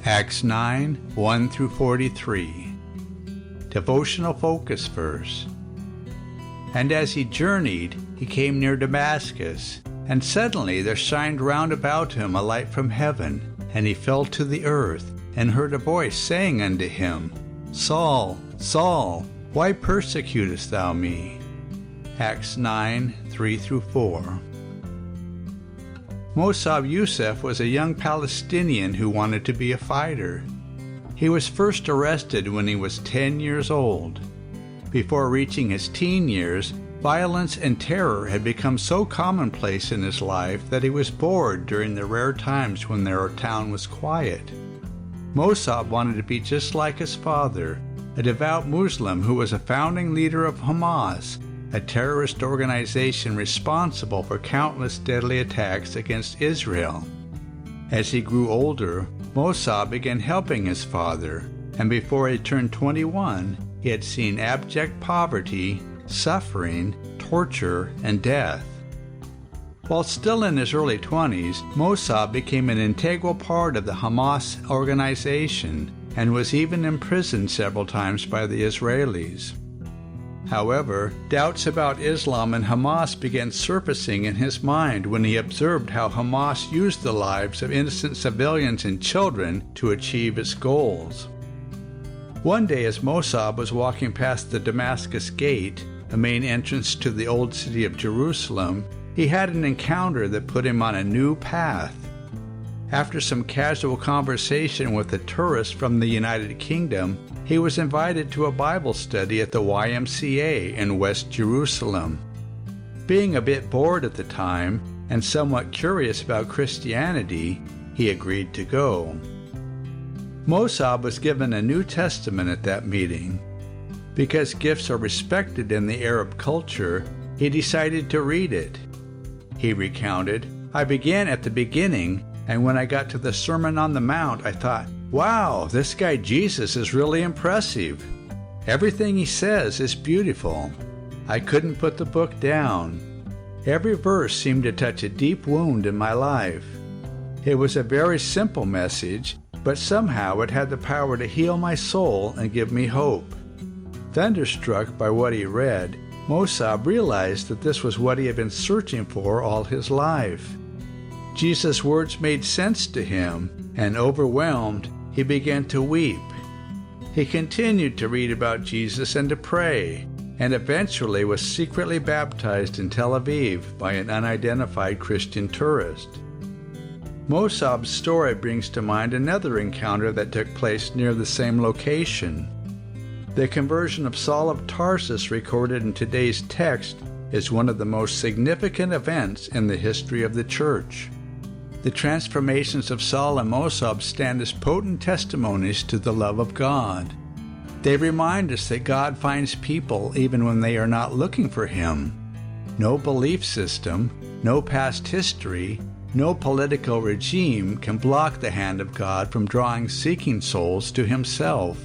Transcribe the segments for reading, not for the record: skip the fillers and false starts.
Acts 9, 1 through 43. Devotional focus verse. And as he journeyed, he came near Damascus, and suddenly there shined round about him a light from heaven, and he fell to the earth, and heard a voice saying unto him, Saul, Saul, why persecutest thou me? Acts 9, 3 through 4. Mosab Yousef was a young Palestinian who wanted to be a fighter. He was first arrested when he was 10 years old. Before reaching his teen years, violence and terror had become so commonplace in his life that he was bored during the rare times when their town was quiet. Mosab wanted to be just like his father, a devout Muslim who was a founding leader of Hamas, a terrorist organization responsible for countless deadly attacks against Israel. As he grew older, Mosab began helping his father, and before he turned 21, he had seen abject poverty, suffering, torture, and death. While still in his early 20s, Mosab became an integral part of the Hamas organization and was even imprisoned several times by the Israelis. However, doubts about Islam and Hamas began surfacing in his mind when he observed how Hamas used the lives of innocent civilians and children to achieve its goals. One day as Mosab was walking past the Damascus gate, the main entrance to the old city of Jerusalem, he had an encounter that put him on a new path. After some casual conversation with a tourist from the United Kingdom, he was invited to a Bible study at the YMCA in West Jerusalem. Being a bit bored at the time and somewhat curious about Christianity, he agreed to go. Mosab was given a New Testament at that meeting. Because gifts are respected in the Arab culture, he decided to read it. He recounted, I began at the beginning, and when I got to the Sermon on the Mount, I thought, wow, this guy Jesus is really impressive. Everything he says is beautiful. I couldn't put the book down. Every verse seemed to touch a deep wound in my life. It was a very simple message, but somehow it had the power to heal my soul and give me hope. Thunderstruck by what he read, Mosab realized that this was what he had been searching for all his life. Jesus' words made sense to him, and overwhelmed, he began to weep. He continued to read about Jesus and to pray, and eventually was secretly baptized in Tel Aviv by an unidentified Christian tourist. Mosab's story brings to mind another encounter that took place near the same location. The conversion of Saul of Tarsus recorded in today's text is one of the most significant events in the history of the church. The transformations of Saul and Mosab stand as potent testimonies to the love of God. They remind us that God finds people even when they are not looking for Him. No belief system, no past history, no political regime can block the hand of God from drawing seeking souls to Himself.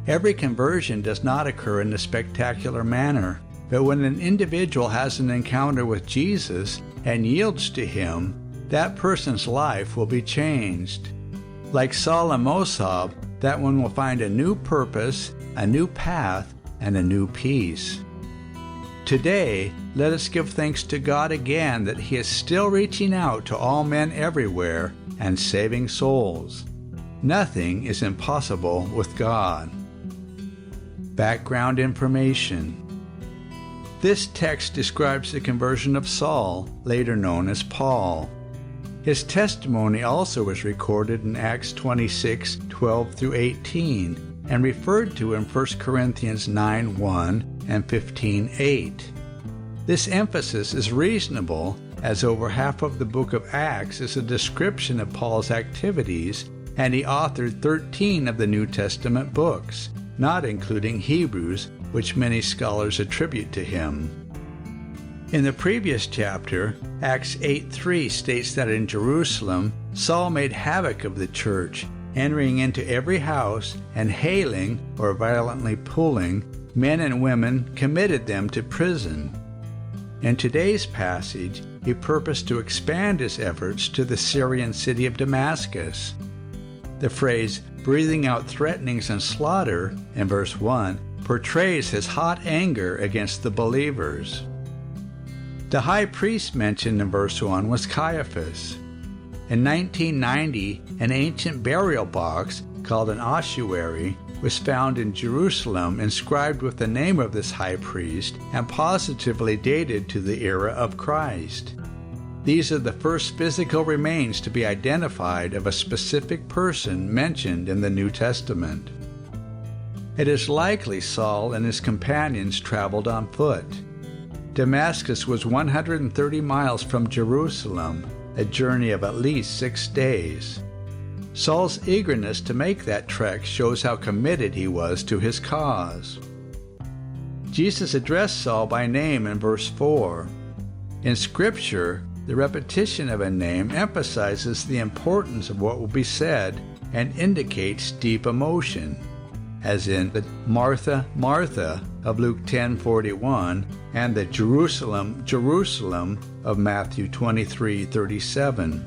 Every conversion does not occur in a spectacular manner, but when an individual has an encounter with Jesus and yields to Him, that person's life will be changed. Like Saul and Mosab, that one will find a new purpose, a new path, and a new peace. Today, let us give thanks to God again that He is still reaching out to all men everywhere and saving souls. Nothing is impossible with God. Background information. This text describes the conversion of Saul, later known as Paul. His testimony also is recorded in Acts 26, 12 through 18, and referred to in 1 Corinthians 9, 1 and 15, 8. This emphasis is reasonable, as over half of the book of Acts is a description of Paul's activities, and he authored 13 of the New Testament books, not including Hebrews, which many scholars attribute to him. In the previous chapter, Acts 8:3 states that in Jerusalem, Saul made havoc of the church, entering into every house and hailing, or violently pulling, men and women, committed them to prison. In today's passage, he purposed to expand his efforts to the Syrian city of Damascus. The phrase, breathing out threatenings and slaughter, in verse 1, portrays his hot anger against the believers. The high priest mentioned in verse 1 was Caiaphas. In 1990, an ancient burial box called an ossuary was found in Jerusalem, inscribed with the name of this high priest and positively dated to the era of Christ. These are the first physical remains to be identified of a specific person mentioned in the New Testament. It is likely Saul and his companions traveled on foot. Damascus was 130 miles from Jerusalem, a journey of at least 6 days. Saul's eagerness to make that trek shows how committed he was to his cause. Jesus addressed Saul by name in verse 4. In Scripture, the repetition of a name emphasizes the importance of what will be said and indicates deep emotion, as in the Martha, Martha of Luke 10:41 and the Jerusalem, Jerusalem of Matthew 23:37.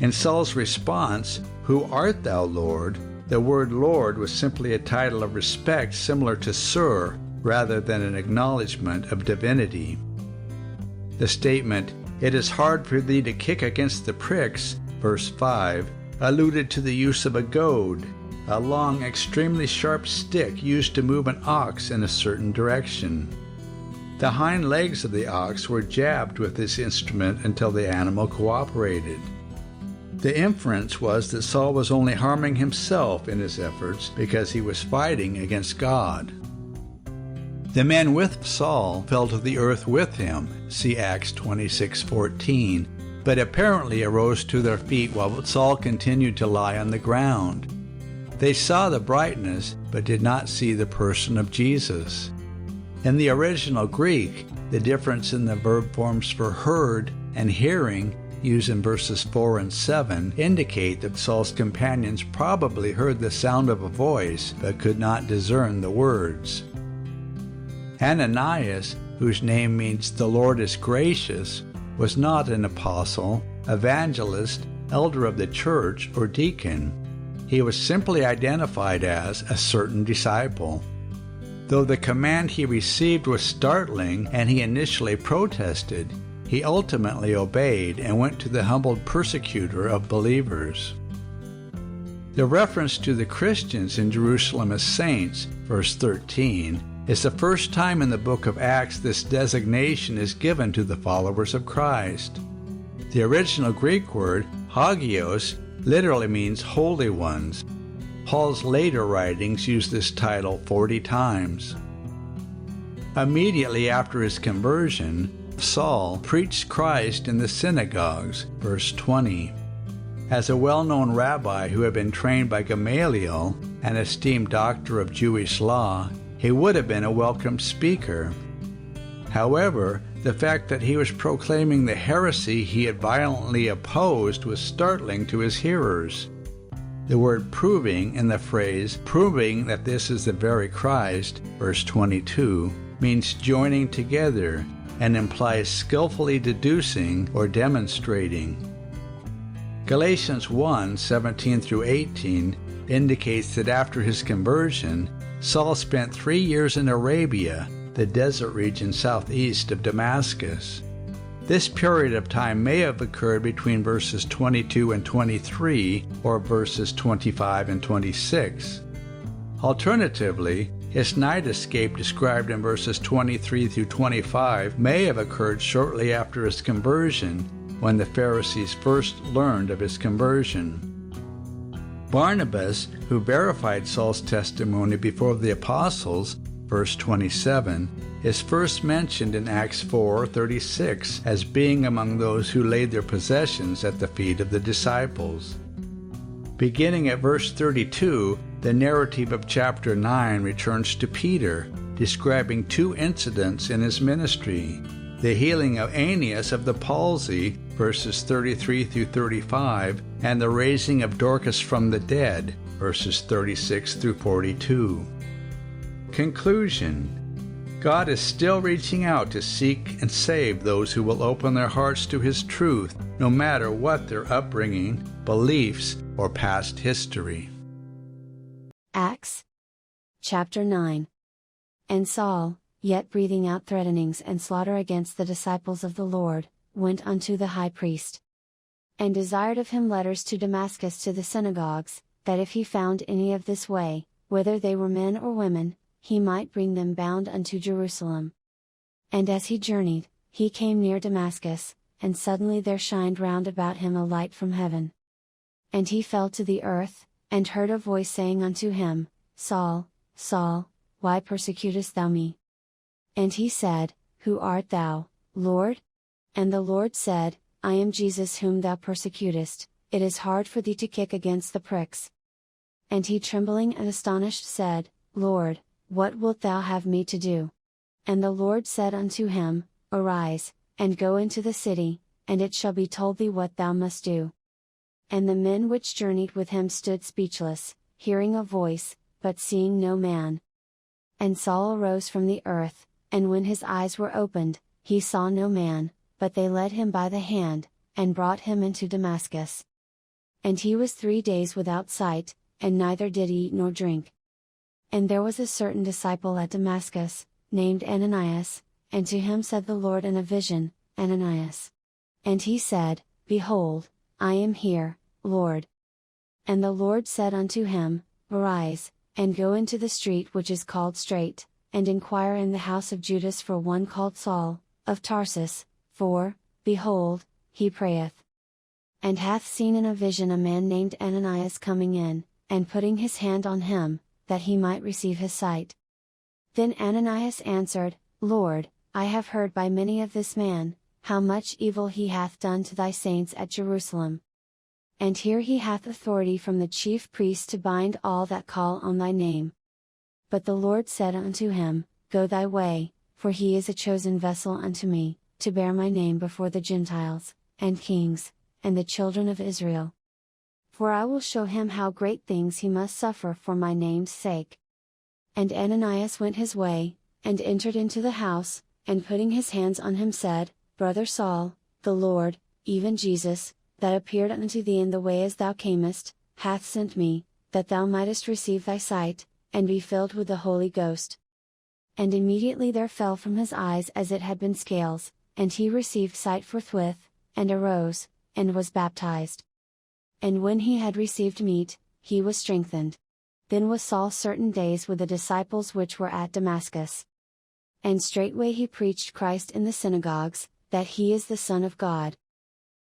In Saul's response, "Who art thou, Lord?" the word Lord was simply a title of respect similar to Sir rather than an acknowledgement of divinity. The statement, "It is hard for thee to kick against the pricks," verse 5, alluded to the use of a goad, a long, extremely sharp stick used to move an ox in a certain direction. The hind legs of the ox were jabbed with this instrument until the animal cooperated. The inference was that Saul was only harming himself in his efforts because he was fighting against God. The men with Saul fell to the earth with him, see Acts 26:14, but apparently arose to their feet while Saul continued to lie on the ground. They saw the brightness, but did not see the person of Jesus. In the original Greek, the difference in the verb forms for heard and hearing, used in verses 4 and 7, indicate that Saul's companions probably heard the sound of a voice, but could not discern the words. Ananias, whose name means "the Lord is gracious," was not an apostle, evangelist, elder of the church, or deacon. He was simply identified as a certain disciple. Though the command he received was startling and he initially protested, he ultimately obeyed and went to the humbled persecutor of believers. The reference to the Christians in Jerusalem as saints, verse 13, is the first time in the book of Acts this designation is given to the followers of Christ. The original Greek word, hagios, literally means holy ones. Paul's later writings use this title 40 times. Immediately after his conversion, Saul preached Christ in the synagogues, verse 20. As a well-known rabbi who had been trained by Gamaliel, an esteemed doctor of Jewish law, he would have been a welcome speaker. However, the fact that he was proclaiming the heresy he had violently opposed was startling to his hearers. The word proving in the phrase, proving that this is the very Christ, verse 22, means joining together and implies skillfully deducing or demonstrating. Galatians 1:17-18 indicates that after his conversion, Saul spent 3 years in Arabia, the desert region southeast of Damascus. This period of time may have occurred between verses 22 and 23 or verses 25 and 26. Alternatively, his night escape described in verses 23-25 may have occurred shortly after his conversion, when the Pharisees first learned of his conversion. Barnabas, who verified Saul's testimony before the apostles, verse 27, is first mentioned in Acts 4:36 as being among those who laid their possessions at the feet of the disciples. Beginning at verse 32, the narrative of chapter 9 returns to Peter, describing 2 incidents in his ministry: the healing of Aeneas of the palsy, verses 33-35, and the raising of Dorcas from the dead, verses 36-42. Conclusion: God is still reaching out to seek and save those who will open their hearts to His truth, no matter what their upbringing, beliefs, or past history. Acts chapter 9. And Saul, yet breathing out threatenings and slaughter against the disciples of the Lord, went unto the high priest, and desired of him letters to Damascus to the synagogues, that if he found any of this way, whether they were men or women, he might bring them bound unto Jerusalem. And as he journeyed, he came near Damascus, and suddenly there shined round about him a light from heaven. And he fell to the earth, and heard a voice saying unto him, Saul, Saul, why persecutest thou me? And he said, Who art thou, Lord? And the Lord said, I am Jesus whom thou persecutest, it is hard for thee to kick against the pricks. And he trembling and astonished said, Lord, what wilt thou have me to do? And the Lord said unto him, Arise, and go into the city, and it shall be told thee what thou must do. And the men which journeyed with him stood speechless, hearing a voice, but seeing no man. And Saul arose from the earth, and when his eyes were opened, he saw no man, but they led him by the hand, and brought him into Damascus. And he was 3 days without sight, and neither did eat nor drink. And there was a certain disciple at Damascus, named Ananias, and to him said the Lord in a vision, Ananias. And he said, Behold, I am here, Lord. And the Lord said unto him, Arise, and go into the street which is called Straight, and inquire in the house of Judas for one called Saul, of Tarsus, for, behold, he prayeth. And hath seen in a vision a man named Ananias coming in, and putting his hand on him, that he might receive his sight. Then Ananias answered, Lord, I have heard by many of this man, how much evil he hath done to thy saints at Jerusalem. And here he hath authority from the chief priests to bind all that call on thy name. But the Lord said unto him, Go thy way, for he is a chosen vessel unto me, to bear my name before the Gentiles, and kings, and the children of Israel. For I will show him how great things he must suffer for my name's sake. And Ananias went his way, and entered into the house, and putting his hands on him said, Brother Saul, the Lord, even Jesus, that appeared unto thee in the way as thou camest, hath sent me, that thou mightest receive thy sight, and be filled with the Holy Ghost. And immediately there fell from his eyes as it had been scales, and he received sight forthwith, and arose, and was baptized. And when he had received meat, he was strengthened. Then was Saul certain days with the disciples which were at Damascus. And straightway he preached Christ in the synagogues, that he is the Son of God.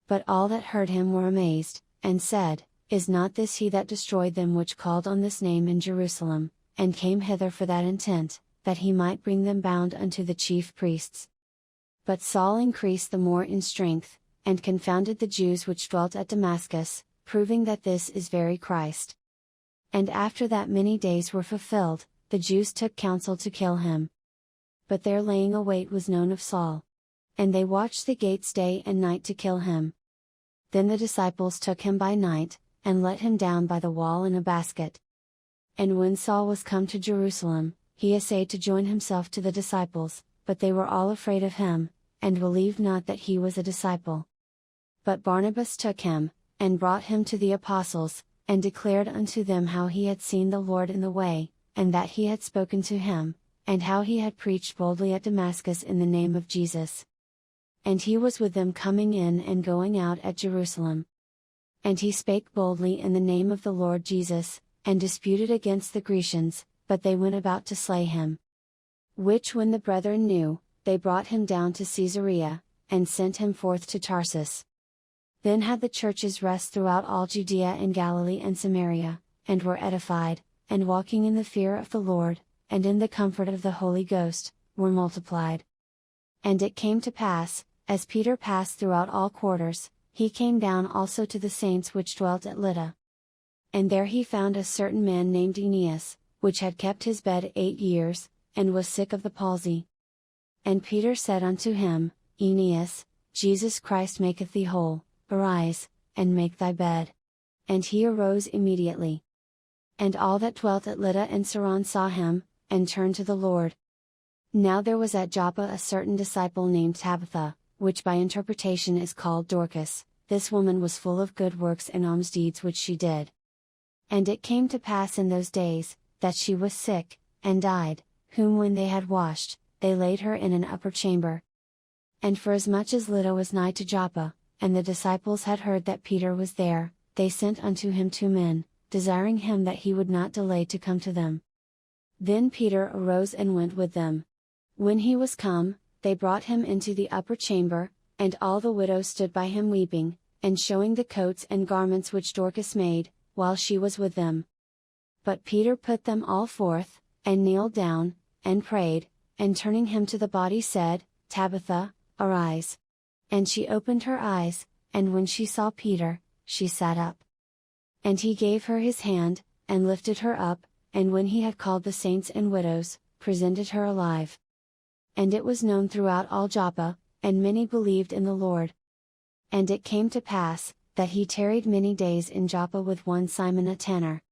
But all that heard him were amazed, and said, Is not this he that destroyed them which called on this name in Jerusalem, and came hither for that intent, that he might bring them bound unto the chief priests? But Saul increased the more in strength, and confounded the Jews which dwelt at Damascus, proving that this is very Christ. And after that many days were fulfilled, the Jews took counsel to kill him. But their laying await was known of Saul. And they watched the gates day and night to kill him. Then the disciples took him by night, and let him down by the wall in a basket. And when Saul was come to Jerusalem, he essayed to join himself to the disciples, but they were all afraid of him, and believed not that he was a disciple. But Barnabas took him, and brought him to the apostles, and declared unto them how he had seen the Lord in the way, and that he had spoken to him, and how he had preached boldly at Damascus in the name of Jesus. And he was with them coming in and going out at Jerusalem. And he spake boldly in the name of the Lord Jesus, and disputed against the Grecians, but they went about to slay him. Which when the brethren knew, they brought him down to Caesarea, and sent him forth to Tarsus. Then had the churches rest throughout all Judea and Galilee and Samaria, and were edified, and walking in the fear of the Lord, and in the comfort of the Holy Ghost, were multiplied. And it came to pass, as Peter passed throughout all quarters, he came down also to the saints which dwelt at Lydda. And there he found a certain man named Aeneas, which had kept his bed 8 years, and was sick of the palsy. And Peter said unto him, Aeneas, Jesus Christ maketh thee whole, arise, and make thy bed. And he arose immediately. And all that dwelt at Lydda and Saron saw him, and turned to the Lord. Now there was at Joppa a certain disciple named Tabitha, which by interpretation is called Dorcas, this woman was full of good works and almsdeeds which she did. And it came to pass in those days, that she was sick, and died, whom when they had washed, they laid her in an upper chamber. And forasmuch as Lydda was nigh to Joppa, and the disciples had heard that Peter was there, they sent unto him 2 men, desiring him that he would not delay to come to them. Then Peter arose and went with them. When he was come, they brought him into the upper chamber, and all the widows stood by him weeping, and showing the coats and garments which Dorcas made, while she was with them. But Peter put them all forth, and kneeled down, and prayed, and turning him to the body said, Tabitha, arise. And she opened her eyes, and when she saw Peter, she sat up. And he gave her his hand, and lifted her up, and when he had called the saints and widows, presented her alive. And it was known throughout all Joppa, and many believed in the Lord. And it came to pass, that he tarried many days in Joppa with one Simon a tanner,